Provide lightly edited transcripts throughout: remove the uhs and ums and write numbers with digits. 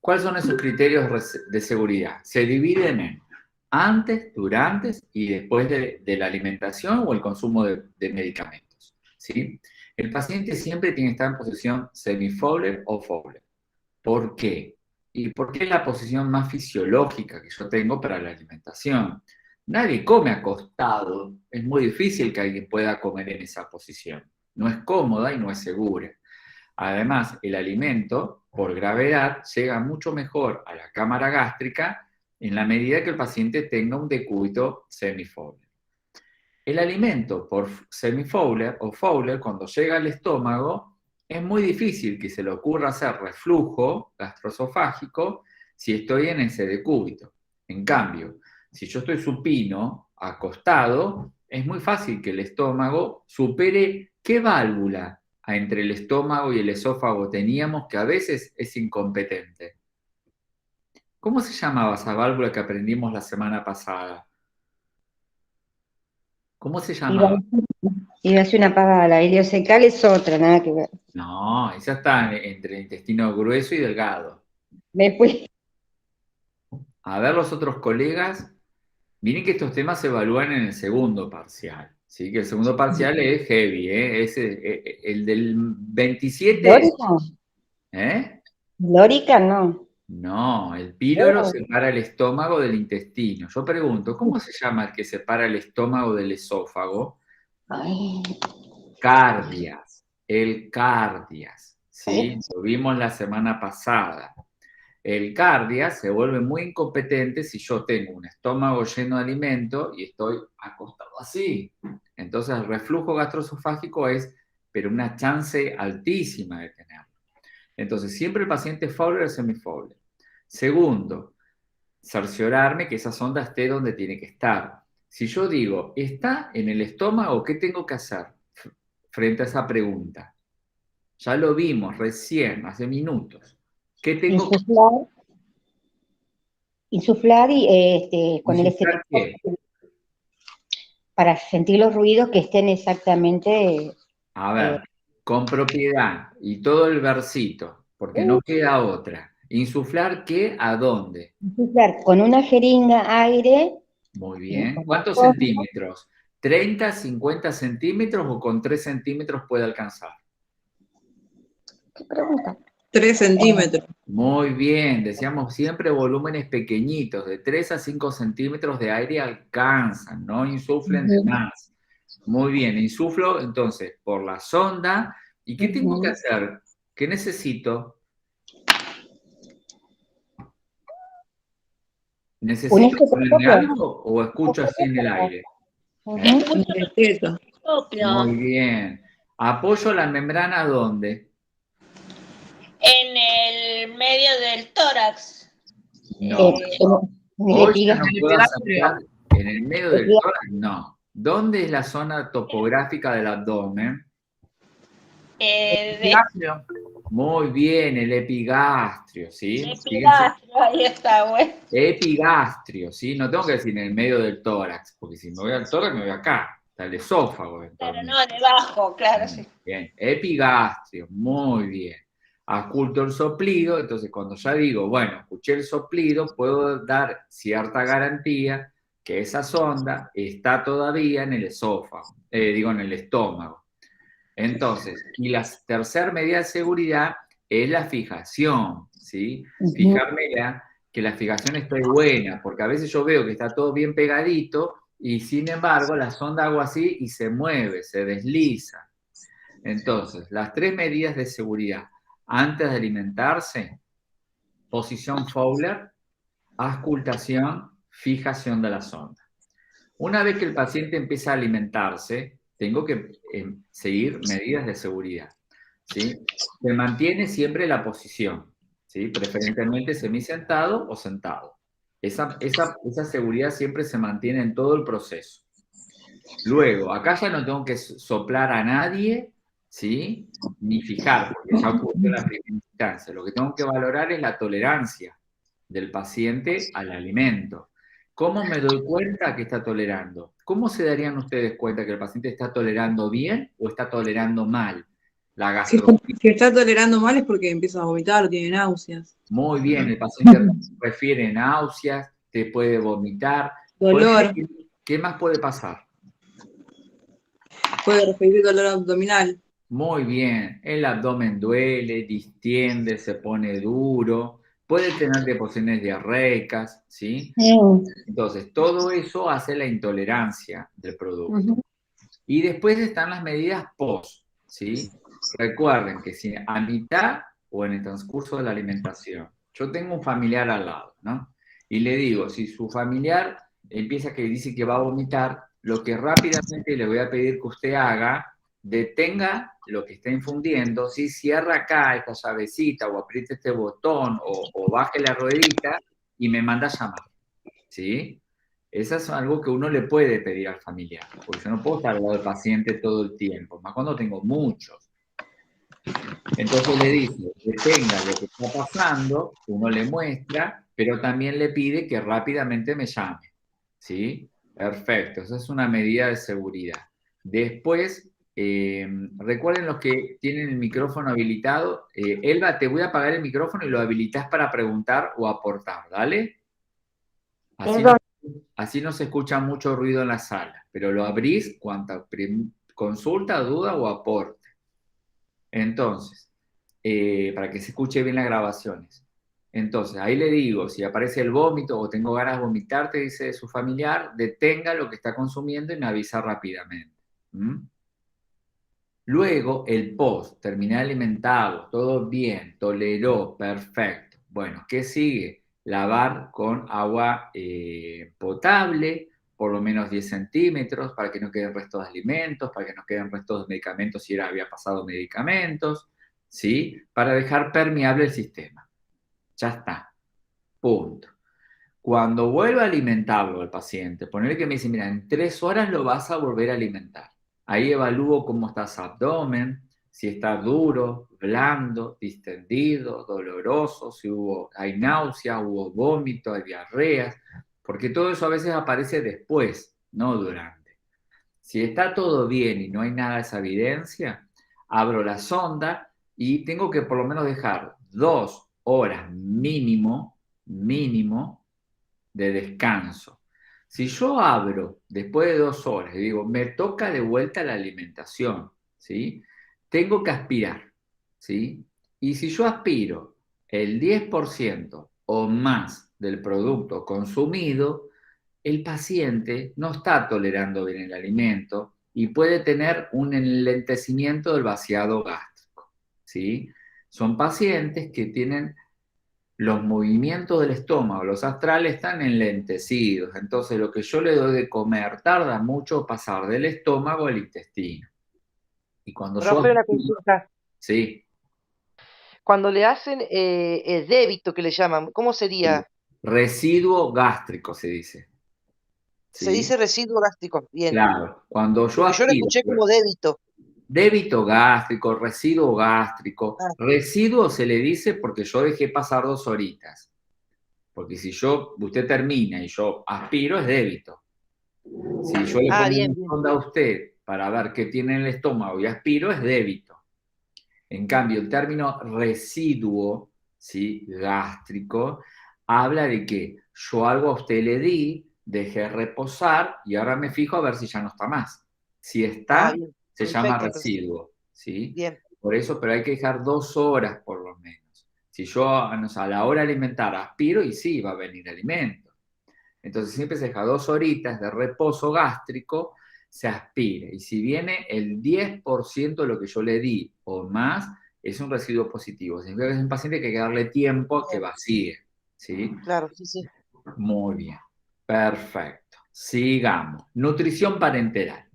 ¿Cuáles son esos criterios de seguridad? Se dividen en antes, durante y después de la alimentación o el consumo de medicamentos, ¿sí? El paciente siempre tiene que estar en posición semi-Fowler o Fowler. ¿Por qué? ¿Y por qué es la posición más fisiológica que yo tengo para la alimentación? Nadie come acostado. Es muy difícil que alguien pueda comer en esa posición. No es cómoda y no es segura. Además, el alimento, por gravedad, llega mucho mejor a la cámara gástrica en la medida que el paciente tenga un decúbito semifowler. El alimento por semifowler o Fowler, cuando llega al estómago, es muy difícil que se le ocurra hacer reflujo gastroesofágico si estoy en ese decúbito. En cambio, si yo estoy supino, acostado, es muy fácil que el estómago supere qué válvula entre el estómago y el esófago teníamos que a veces es incompetente. ¿Cómo se llamaba esa válvula que aprendimos la semana pasada? ¿Cómo se llamaba? Iba a hacer una apagada, la ileocecal es otra, nada que ver. No, esa está entre el intestino grueso y delgado. Me fui. A ver los otros colegas, miren que estos temas se evalúan en el segundo parcial, ¿sí? Que el segundo parcial es heavy, ¿eh? El del 27, ¿Lórica? ¿eh? ¿Lórica? No. No, el píloro separa el estómago del intestino. Yo pregunto, ¿cómo se llama el que separa el estómago del esófago? Ay, Cardias, el cardias, ¿sí? Lo vimos la semana pasada. El cardias se vuelve muy incompetente si yo tengo un estómago lleno de alimento y estoy acostado así. Entonces el reflujo gastroesofágico es, pero una chance altísima de tenerlo. Entonces siempre el paciente Fowler o semifowler. Segundo, cerciorarme que esa sonda esté donde tiene que estar. Si yo digo, ¿está en el estómago? ¿Qué tengo que hacer frente a esa pregunta? Ya lo vimos recién, hace minutos. ¿Qué tengo que insuflar y con el insuflar qué? para sentir los ruidos que estén exactamente. A ver, con propiedad y todo el versito, porque no queda otra. ¿Insuflar qué? ¿A dónde? Insuflar con una jeringa aire. Muy bien. ¿Cuántos centímetros? ¿30, 50 centímetros o con 3 centímetros puede alcanzar? ¿Qué pregunta? 3 centímetros. Muy bien, decíamos siempre volúmenes pequeñitos, de 3 a 5 centímetros de aire alcanzan, no insuflen de más. Muy bien, insuflo entonces por la sonda. ¿Y qué tengo que hacer? ¿Qué necesito? ¿Necesito ponerme algo o escucho así en el aire? Muy bien. ¿Apoyo la membrana dónde? En el medio del tórax. No. Hoy ya no puedo acercar en el medio del tórax, no. ¿Dónde es la zona topográfica del abdomen? Muy bien, el epigastrio, ¿sí? Epigastrio, ahí está, güey. Epigastrio, ¿sí? No tengo que decir en el medio del tórax, porque si me voy al tórax me voy acá, está el esófago. Claro, no, debajo, claro, sí. Bien, epigastrio, muy bien. Ausculto el soplido, entonces cuando ya digo, bueno, escuché el soplido, puedo dar cierta garantía que esa sonda está todavía en el esófago, en el estómago. Entonces, y la tercera medida de seguridad es la fijación, ¿sí? Fijarme que la fijación esté buena, porque a veces yo veo que está todo bien pegadito y sin embargo la sonda hago así y se mueve, se desliza. Entonces, las 3 medidas de seguridad antes de alimentarse: posición Fowler, auscultación, fijación de la sonda. Una vez que el paciente empieza a alimentarse, tengo que seguir medidas de seguridad, ¿sí? Se mantiene siempre la posición, ¿sí? Preferentemente semisentado o sentado. Esa seguridad siempre se mantiene en todo el proceso. Luego, acá ya no tengo que soplar a nadie, ¿sí? Ni fijar, porque ya ocurrió la primera instancia. Lo que tengo que valorar es la tolerancia del paciente al alimento. ¿Cómo me doy cuenta que está tolerando? ¿Cómo se darían ustedes cuenta que el paciente está tolerando bien o está tolerando mal? La Si está tolerando mal es porque empieza a vomitar o tiene náuseas. Muy bien, el paciente refiere náuseas, te puede vomitar. Dolor. ¿Qué más puede pasar? Puede referir dolor abdominal. Muy bien, el abdomen duele, distiende, se pone duro, puede tener deposiciones diarreicas, ¿sí? Entonces, todo eso hace la intolerancia del producto. Y después están las medidas post, ¿sí? Recuerden que si a mitad o en el transcurso de la alimentación, yo tengo un familiar al lado, ¿no? Y le digo, si su familiar empieza que dice que va a vomitar, lo que rápidamente le voy a pedir que usted haga, detenga lo que está infundiendo, si cierra acá esta llavecita o apriete este botón o baje la ruedita y me manda a llamar, ¿sí? Eso es algo que uno le puede pedir al familiar, porque yo no puedo estar al lado del paciente todo el tiempo, más cuando tengo muchos. Entonces le dice, detenga lo que está pasando, uno le muestra, pero también le pide que rápidamente me llame, ¿sí? Perfecto, esa es una medida de seguridad. Después, recuerden los que tienen el micrófono habilitado. Elba, te voy a apagar el micrófono y lo habilitas para preguntar o aportar, ¿dale? Así no se escucha mucho ruido en la sala, pero lo abrís cuanta consulta, duda o aporte. Entonces, para que se escuche bien las grabaciones. Entonces, ahí le digo, si aparece el vómito o tengo ganas de vomitar, te dice su familiar, detenga lo que está consumiendo y me avisa rápidamente. Luego, el post, terminé alimentado, todo bien, toleró, perfecto. Bueno, ¿qué sigue? Lavar con agua potable, por lo menos 10 centímetros, para que no queden restos de alimentos, para que no queden restos de medicamentos si había pasado medicamentos, ¿sí? Para dejar permeable el sistema. Ya está. Punto. Cuando vuelva a alimentarlo al paciente, ponerle que me dice, mira, en 3 horas lo vas a volver a alimentar. Ahí evalúo cómo está su abdomen, si está duro, blando, distendido, doloroso, si hay náusea, hubo vómito, hay diarreas, porque todo eso a veces aparece después, no durante. Si está todo bien y no hay nada de esa evidencia, abro la sonda y tengo que por lo menos dejar 2 horas mínimo de descanso. Si yo abro después de 2 horas y digo, me toca de vuelta la alimentación, ¿sí? Tengo que aspirar, ¿sí? Y si yo aspiro el 10% o más del producto consumido, el paciente no está tolerando bien el alimento y puede tener un enlentecimiento del vaciado gástrico, ¿sí? Son pacientes que tienen los movimientos del estómago, los astrales están enlentecidos, entonces lo que yo le doy de comer tarda mucho pasar del estómago al intestino. Y cuando Profe, una consulta. Sí. Cuando le hacen el débito que le llaman, ¿cómo sería? Residuo gástrico se dice. ¿Sí? Se dice residuo gástrico, bien. Claro, cuando yo Porque yo lo escuché como débito. Débito gástrico, residuo gástrico. Residuo se le dice porque yo dejé pasar 2 horitas. Porque si usted termina y yo aspiro, es débito. Si yo le pongo una sonda a usted para ver qué tiene en el estómago y aspiro, es débito. En cambio, el término residuo, ¿sí? Gástrico, habla de que yo algo a usted le di, dejé reposar y ahora me fijo a ver si ya no está más. Si está, se llama residuo, ¿sí? Bien. Por eso, pero hay que dejar 2 horas por lo menos. Si yo a la hora alimentar aspiro y sí, va a venir alimento. Entonces siempre se deja 2 horitas de reposo gástrico, se aspire. Y si viene el 10% de lo que yo le di o más, es un residuo positivo. Significa que es un paciente que hay que darle tiempo a que vacíe. ¿Sí? Claro, sí, sí. Muy bien. Perfecto. Sigamos. Nutrición parenteral.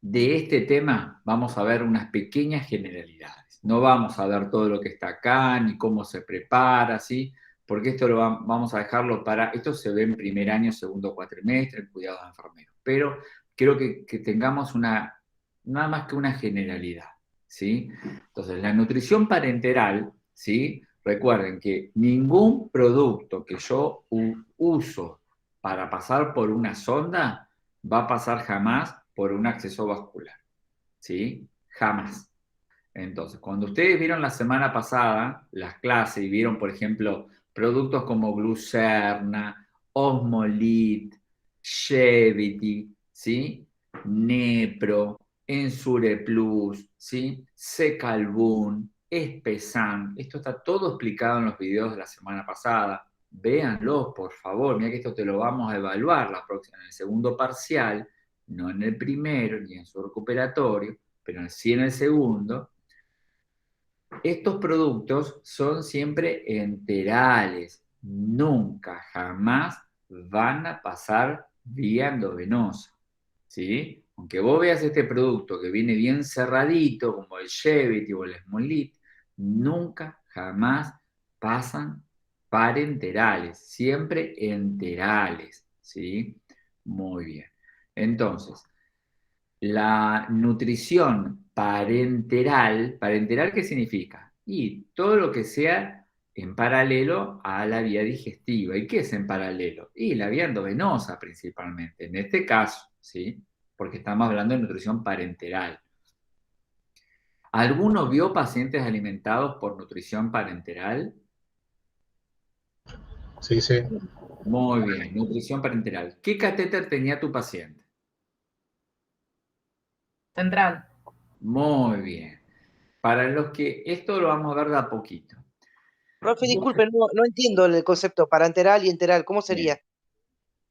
De este tema vamos a ver unas pequeñas generalidades. No vamos a ver todo lo que está acá, ni cómo se prepara, ¿sí? Porque esto vamos a dejarlo para, esto se ve en primer año, segundo cuatrimestre, en cuidados de enfermeros. Pero creo que tengamos nada más que una generalidad, ¿sí? Entonces, la nutrición parenteral, ¿sí? Recuerden que ningún producto que yo uso para pasar por una sonda va a pasar jamás por un acceso vascular, ¿sí? Jamás. Entonces, cuando ustedes vieron la semana pasada las clases y vieron, por ejemplo, productos como Glucerna, Osmolit, Chevity, ¿sí? Nepro, Ensure Plus, ¿sí? Secalbun, Espesan. Esto está todo explicado en los videos de la semana pasada. Véanlo, por favor. Mira que esto te lo vamos a evaluar la próxima, en el segundo parcial, no en el primero ni en su recuperatorio, pero sí en el segundo. Estos productos son siempre enterales, nunca, jamás van a pasar vía endovenosa, ¿sí? Aunque vos veas este producto que viene bien cerradito, como el Chevity o el Smolit, nunca, jamás pasan parenterales, siempre enterales, ¿sí? Muy bien. Entonces, la nutrición parenteral, ¿parenteral qué significa? Y todo lo que sea en paralelo a la vía digestiva. ¿Y qué es en paralelo? Y la vía endovenosa principalmente, en este caso, ¿sí? Porque estamos hablando de nutrición parenteral. ¿Alguno vio pacientes alimentados por nutrición parenteral? Sí, sí. Muy bien, nutrición parenteral. ¿Qué catéter tenía tu paciente? Central. Muy bien. Para los que esto lo vamos a ver de a poquito. Profe, disculpe, no entiendo el concepto parenteral y enteral. ¿Cómo sería?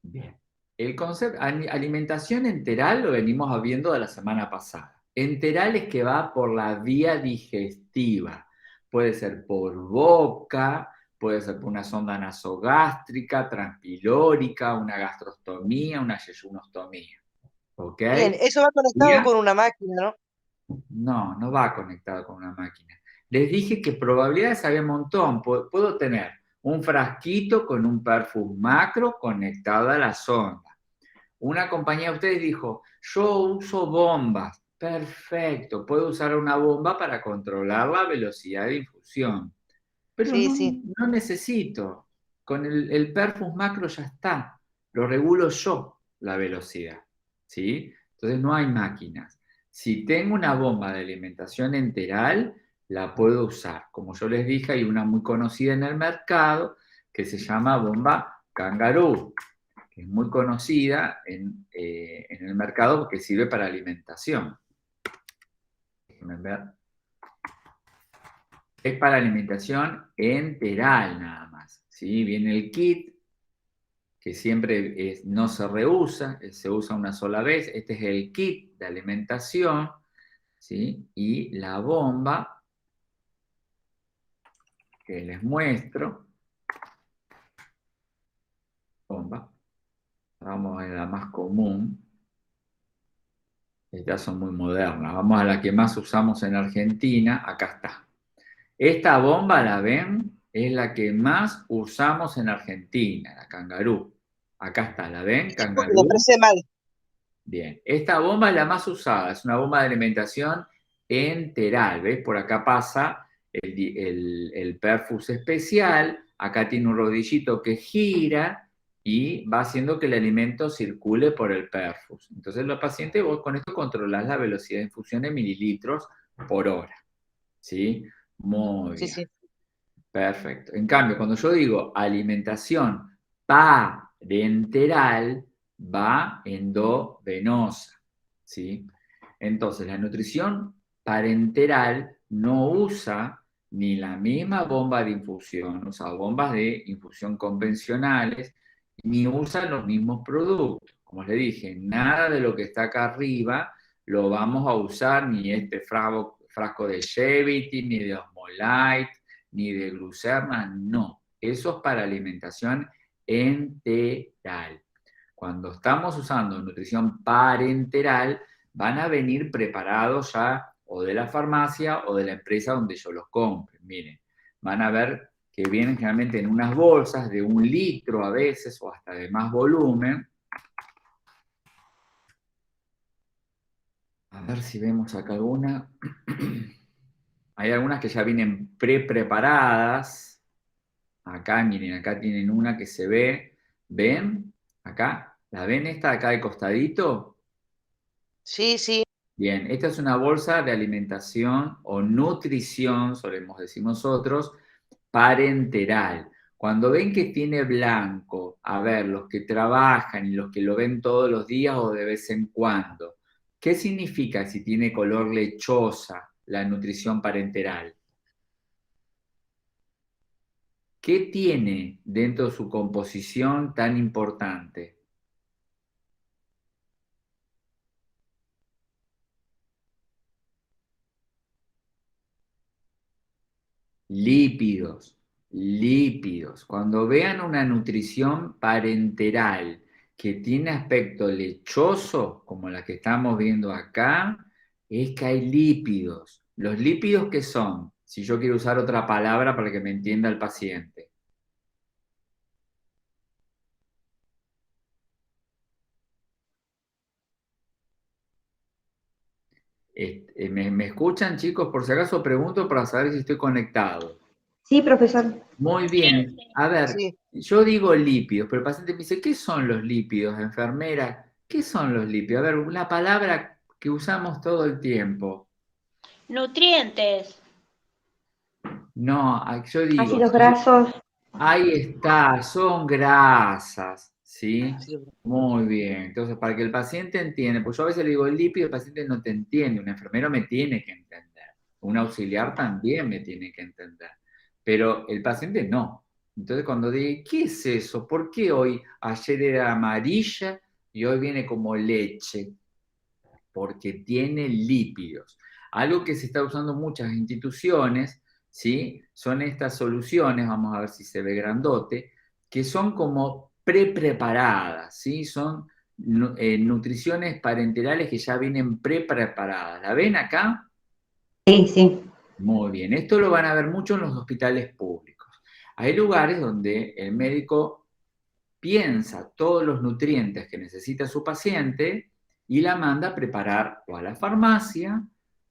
Bien. El concepto, alimentación enteral lo venimos viendo de la semana pasada. Enteral es que va por la vía digestiva. Puede ser por boca, puede ser por una sonda nasogástrica, transpilórica, una gastrostomía, una yeyunostomía. ¿Ok? Bien, eso va conectado Vía con una máquina, ¿no? No, no va conectado con una máquina. Les dije que probabilidades había un montón. Puedo tener un frasquito con un perfum macro conectado a la sonda. Una compañía de ustedes dijo, yo uso bombas. Perfecto, puedo usar una bomba para controlar la velocidad de infusión. Pero Sí, no, sí. no necesito. Con el perfum macro ya está. Lo regulo yo, la velocidad. ¿Sí? Entonces no hay máquinas. Si tengo una bomba de alimentación enteral, la puedo usar. Como yo les dije, hay una muy conocida en el mercado que se llama bomba Kangaroo, que es muy conocida en el mercado porque sirve para alimentación. Déjenme ver. Es para alimentación enteral nada más. ¿Sí? Viene el kit, que siempre no se reusa, se usa una sola vez. Este es el kit de alimentación, ¿sí? Y la bomba que les muestro, bomba, vamos a la más común. Estas son muy modernas. Vamos a la que más usamos en Argentina. Acá está. Esta bomba, ¿la ven? Es la que más usamos en Argentina, la Kangaroo. Acá está, ¿la ven? Disculpe, le Kangaroo. expresé mal. Bien, esta bomba es la más usada, es una bomba de alimentación enteral, ¿ves? Por acá pasa el perfus especial, acá tiene un rodillito que gira y va haciendo que el alimento circule por el perfus. Entonces los pacientes, vos con esto controlás la velocidad de infusión en mililitros por hora, ¿sí? Muy Sí, bien. sí. Perfecto. En cambio, cuando yo digo alimentación parenteral, va endovenosa, ¿sí? Entonces, la nutrición parenteral no usa ni la misma bomba de infusión, usa bombas de infusión convencionales, ni usa los mismos productos. Como les dije, nada de lo que está acá arriba lo vamos a usar, ni este frasco de Chevity, ni de Osmolite, ni de Glucerna, no. Eso es para alimentación enteral. Cuando estamos usando nutrición parenteral, van a venir preparados ya o de la farmacia o de la empresa donde yo los compre. Miren, van a ver que vienen generalmente en unas bolsas de 1 litro a veces o hasta de más volumen. A ver si vemos acá alguna. Hay algunas que ya vienen preparadas. Acá, miren, acá tienen una que se ve. ¿Ven? Acá. ¿La ven esta de acá de costadito? Sí, sí. Bien, esta es una bolsa de alimentación o nutrición, solemos decir nosotros, parenteral. Cuando ven que tiene blanco, a ver, los que trabajan y los que lo ven todos los días o de vez en cuando, ¿qué significa si tiene color lechosa la nutrición parenteral? ¿Qué tiene dentro de su composición tan importante? Lípidos, lípidos. Cuando vean una nutrición parenteral que tiene aspecto lechoso, como la que estamos viendo acá, es que hay lípidos. ¿Los lípidos qué son? Si yo quiero usar otra palabra para que me entienda el paciente. ¿Me escuchan, chicos? Por si acaso pregunto para saber si estoy conectado. Sí, profesor. Muy bien. A ver, Sí. yo digo lípidos, pero el paciente me dice, ¿qué son los lípidos, enfermera? ¿Qué son los lípidos? A ver, una palabra que usamos todo el tiempo. Nutrientes. No, yo digo, Ácidos grasos. ahí está, son grasas, ¿sí? Sí. Muy bien. Entonces, para que el paciente entienda, pues yo a veces le digo el lípido, el paciente no te entiende, un enfermero me tiene que entender, un auxiliar también me tiene que entender, pero el paciente no. Entonces, cuando digo, ¿qué es eso? ¿Por qué hoy, ayer era amarilla y hoy viene como leche? Porque tiene lípidos. Algo que se está usando en muchas instituciones, ¿sí? Son estas soluciones, vamos a ver si se ve grandote, que son como pre-preparadas, ¿sí? Son nutriciones parenterales que ya vienen pre-preparadas. ¿La ven acá? Sí, sí. Muy bien. Esto lo van a ver mucho en los hospitales públicos. Hay lugares donde el médico piensa todos los nutrientes que necesita su paciente y la manda a preparar o a la farmacia,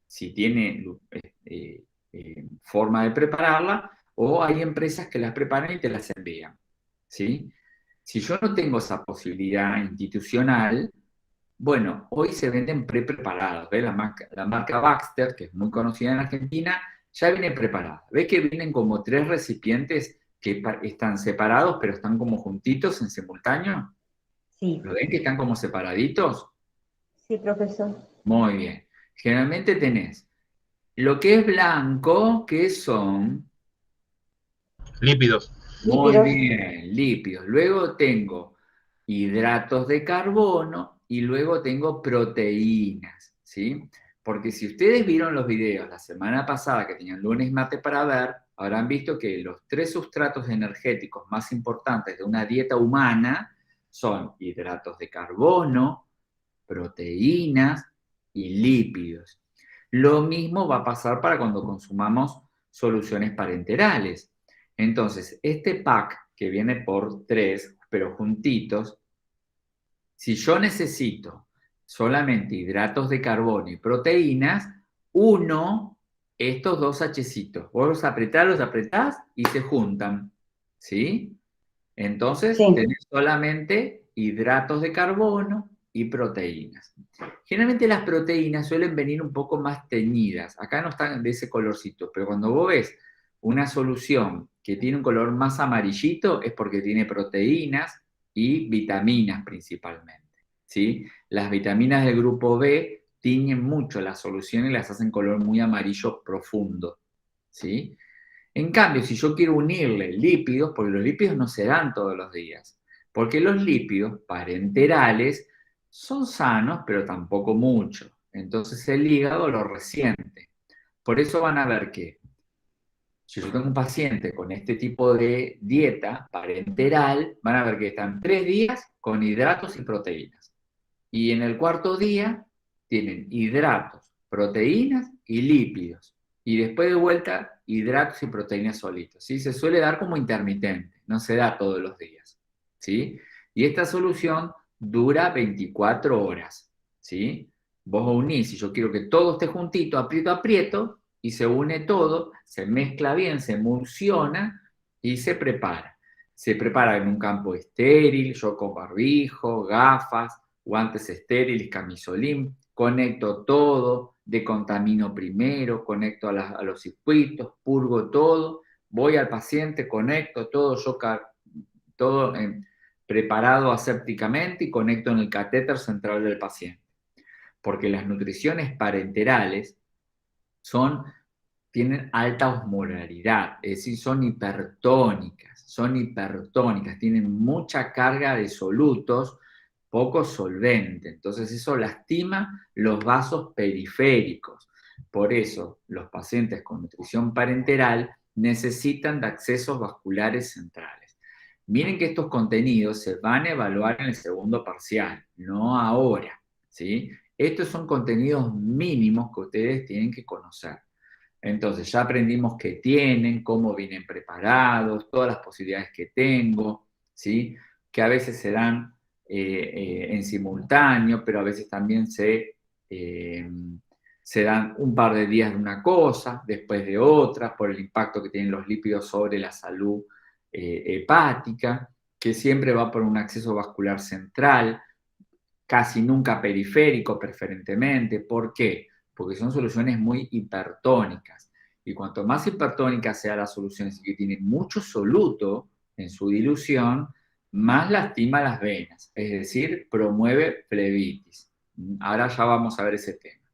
si tiene forma de prepararla, o hay empresas que las preparan y te las envían, ¿sí? Si yo no tengo esa posibilidad institucional, bueno, hoy se venden pre-preparados, ¿ves? La marca Baxter, que es muy conocida en Argentina, ya viene preparada. ¿Ves que vienen como 3 recipientes que están separados, pero están como juntitos en simultáneo? Sí. ¿Lo ven que están como separaditos? Sí, profesor. Muy bien. Generalmente tenés lo que es blanco, que son... Lípidos. Muy Lípidos. bien, lípidos. Luego tengo hidratos de carbono y luego tengo proteínas, ¿sí? Porque si ustedes vieron los videos la semana pasada que tenían lunes y martes para ver, habrán visto que los 3 sustratos energéticos más importantes de una dieta humana son hidratos de carbono, proteínas y lípidos. Lo mismo va a pasar para cuando consumamos soluciones parenterales. Entonces, este pack que viene por 3, pero juntitos, si yo necesito solamente hidratos de carbono y proteínas, uno, estos 2 hachecitos, vos los apretás y se juntan, ¿sí? Entonces, Sí. tenés solamente hidratos de carbono y proteínas. Generalmente las proteínas suelen venir un poco más teñidas. Acá no están de ese colorcito, pero cuando vos ves una solución que tiene un color más amarillito es porque tiene proteínas y vitaminas principalmente, ¿sí? Las vitaminas del grupo B tiñen mucho las soluciones y las hacen color muy amarillo profundo, ¿sí? En cambio, si yo quiero unirle lípidos, porque los lípidos no se dan todos los días, porque los lípidos parenterales son sanos, pero tampoco mucho. Entonces el hígado lo resiente. Por eso van a ver que si yo tengo un paciente con este tipo de dieta parenteral, van a ver que están 3 días con hidratos y proteínas. Y en el 4.º día tienen hidratos, proteínas y lípidos. Y después de vuelta, hidratos y proteínas solitos, ¿sí? Se suele dar como intermitente, no se da todos los días, ¿sí? Y esta solución dura 24 horas, ¿sí? Vos unís, si yo quiero que todo esté juntito, aprieto, y se une todo, se mezcla bien, se emulsiona y se prepara. Se prepara en un campo estéril, yo con barbijo, gafas, guantes estériles, camisolín, conecto todo, decontamino primero, conecto a los circuitos, purgo todo, voy al paciente, conecto todo, todo preparado asépticamente y conecto en el catéter central del paciente. Porque las nutriciones parenterales tienen alta osmolaridad, es decir, son hipertónicas, tienen mucha carga de solutos, poco solvente, entonces eso lastima los vasos periféricos. Por eso los pacientes con nutrición parenteral necesitan de accesos vasculares centrales. Miren que estos contenidos se van a evaluar en el segundo parcial, no ahora, ¿sí? Estos son contenidos mínimos que ustedes tienen que conocer. Entonces ya aprendimos qué tienen, cómo vienen preparados, todas las posibilidades que tengo, ¿sí? Que a veces se dan en simultáneo, pero a veces también se dan un par de días de una cosa, después de otra, por el impacto que tienen los lípidos sobre la salud hepática, que siempre va por un acceso vascular central, casi nunca periférico preferentemente. ¿Por qué? Porque son soluciones muy hipertónicas. Y cuanto más hipertónica sea la solución, es decir, que tiene mucho soluto en su dilución, más lastima las venas, es decir, promueve flebitis. Ahora ya vamos a ver ese tema.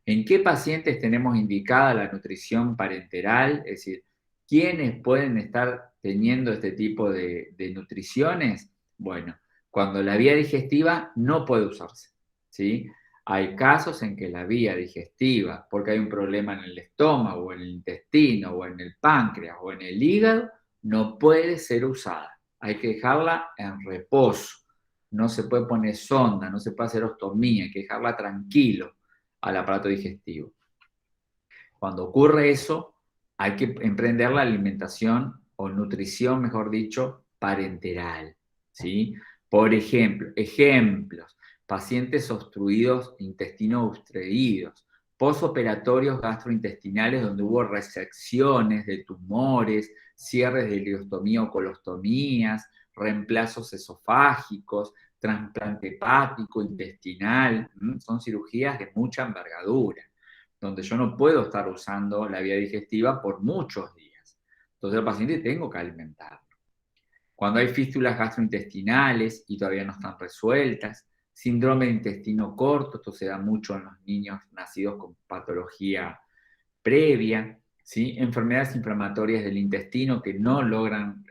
¿En qué pacientes tenemos indicada la nutrición parenteral? Es decir, ¿quiénes pueden estar teniendo este tipo de nutriciones? Bueno, cuando la vía digestiva no puede usarse, ¿sí? Hay casos en que la vía digestiva, porque hay un problema en el estómago, o en el intestino, o en el páncreas, o en el hígado, no puede ser usada. Hay que dejarla en reposo. No se puede poner sonda, no se puede hacer ostomía, hay que dejarla tranquilo al aparato digestivo. Cuando ocurre eso, hay que emprender la alimentación o nutrición, mejor dicho, parenteral, ¿sí? Por ejemplo, ejemplos, pacientes obstruidos, intestino obstruidos, posoperatorios gastrointestinales donde hubo resecciones de tumores, cierres de ileostomía o colostomías, reemplazos esofágicos, trasplante hepático, intestinal, son cirugías de mucha envergadura, donde yo no puedo estar usando la vía digestiva por muchos días. Entonces al paciente tengo que alimentarlo. Cuando hay fístulas gastrointestinales y todavía no están resueltas, síndrome de intestino corto, esto se da mucho en los niños nacidos con patología previa, ¿sí? Enfermedades inflamatorias del intestino que no logran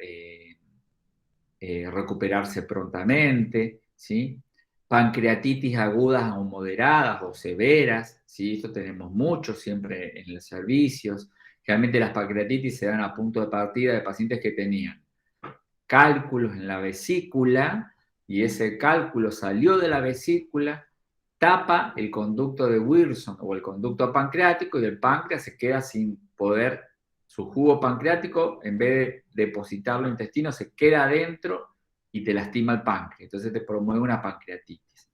recuperarse prontamente, ¿sí? Pancreatitis agudas o moderadas o severas, ¿sí? Esto tenemos mucho siempre en los servicios. Generalmente las pancreatitis se dan a punto de partida de pacientes que tenían cálculos en la vesícula y ese cálculo salió de la vesícula, tapa el conducto de Wilson o el conducto pancreático y el páncreas se queda sin poder, su jugo pancreático, en vez de depositarlo en el intestino, se queda adentro y te lastima el páncreas. Entonces te promueve una pancreatitis.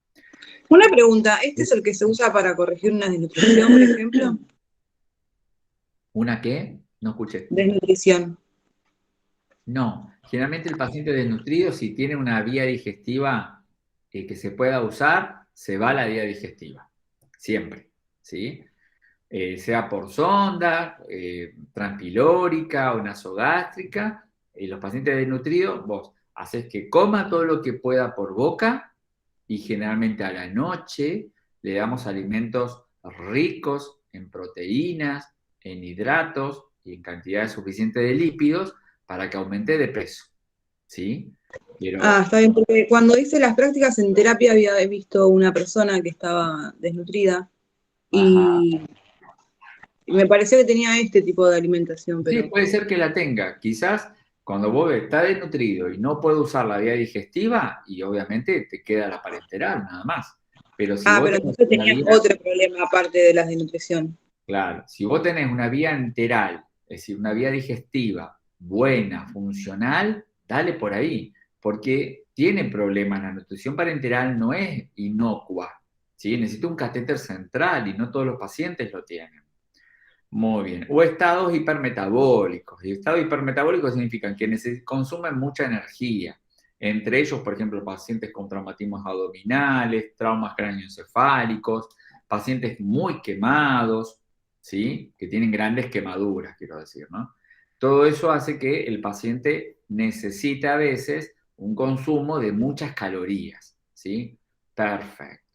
Una pregunta, ¿este es el que se usa para corregir una desnutrición, por ejemplo? ¿Una qué? No escuché. Desnutrición. No, generalmente el paciente desnutrido, si tiene una vía digestiva que se pueda usar, se va a la vía digestiva, siempre, ¿sí? Sea por sonda, transpilórica o nasogástrica, los pacientes desnutridos, vos haces que coma todo lo que pueda por boca y generalmente a la noche le damos alimentos ricos en proteínas, en hidratos y en cantidades suficientes de lípidos para que aumente de peso, ¿sí? Pero, Está bien, porque cuando hice las prácticas en terapia había visto una persona que estaba desnutrida y me pareció que tenía este tipo de alimentación, sí, pero... puede ser que la tenga. Quizás cuando vos está desnutrido y no puede usar la vía digestiva, y obviamente te queda la parenteral, nada más. Pero si vos pero tenés entonces una tenía vía, otro problema aparte de las de nutrición. claro, si vos tenés una vía enteral, es decir, una vía digestiva buena, funcional, dale por ahí, porque tiene problemas. La nutrición parenteral no es inocua, ¿sí? Necesita un catéter central y no todos los pacientes lo tienen. Muy bien. O estados hipermetabólicos. Y estados hipermetabólicos significan que consumen mucha energía. Entre ellos, por ejemplo, pacientes con traumatismos abdominales, traumas cráneoencefálicos, pacientes muy quemados, ¿sí? Que tienen grandes quemaduras, quiero decir, ¿no? Todo eso hace que el paciente necesite a veces un consumo de muchas calorías, ¿sí? Perfecto.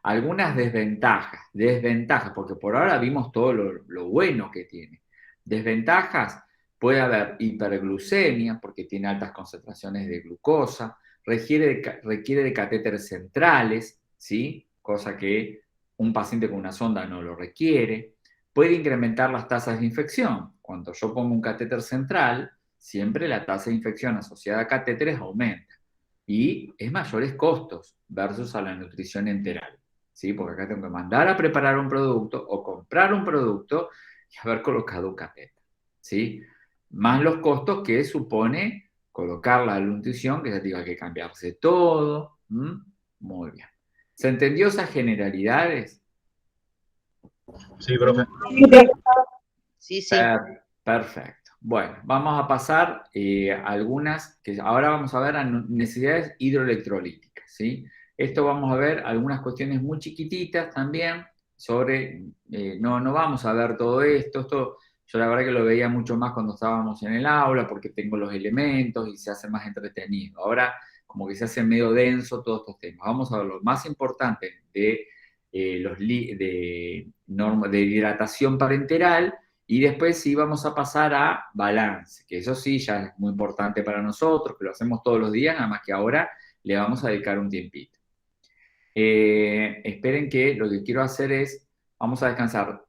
Algunas desventajas, porque por ahora vimos todo lo bueno que tiene. Desventajas, puede haber hiperglucemia, porque tiene altas concentraciones de glucosa, requiere de catéteres centrales, ¿sí? Cosa que un paciente con una sonda no lo requiere. Puede incrementar las tasas de infección. Cuando yo pongo un catéter central, siempre la tasa de infección asociada a catéteres aumenta. Y es mayores costos versus a la nutrición enteral, ¿sí? Porque acá tengo que mandar a preparar un producto o comprar un producto y haber colocado un catéter, ¿sí? Más los costos que supone colocar la nutrición, que ya diga que cambiarse todo. Muy bien. ¿Se entendió esas generalidades? Sí, profe. Sí, sí. Perfecto. Bueno, vamos a pasar a algunas, que ahora vamos a ver a necesidades hidroelectrolíticas, ¿sí? Esto vamos a ver algunas cuestiones muy chiquititas también sobre, no vamos a ver todo esto, yo la verdad que lo veía mucho más cuando estábamos en el aula porque tengo los elementos y se hace más entretenido. Ahora como que se hace medio denso todos estos temas. Vamos a ver lo más importante de, de hidratación parenteral. Y después sí vamos a pasar a balance, que eso sí ya es muy importante para nosotros, que lo hacemos todos los días, nada más que ahora le vamos a dedicar un tiempito. Esperen que lo que quiero hacer es, vamos a descansar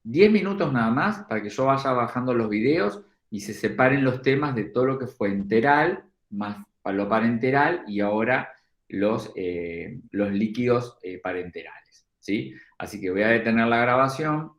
10 minutos nada más para que yo vaya bajando los videos y se separen los temas de todo lo que fue enteral, más lo parenteral y ahora los líquidos parenterales, ¿sí? Así que voy a detener la grabación.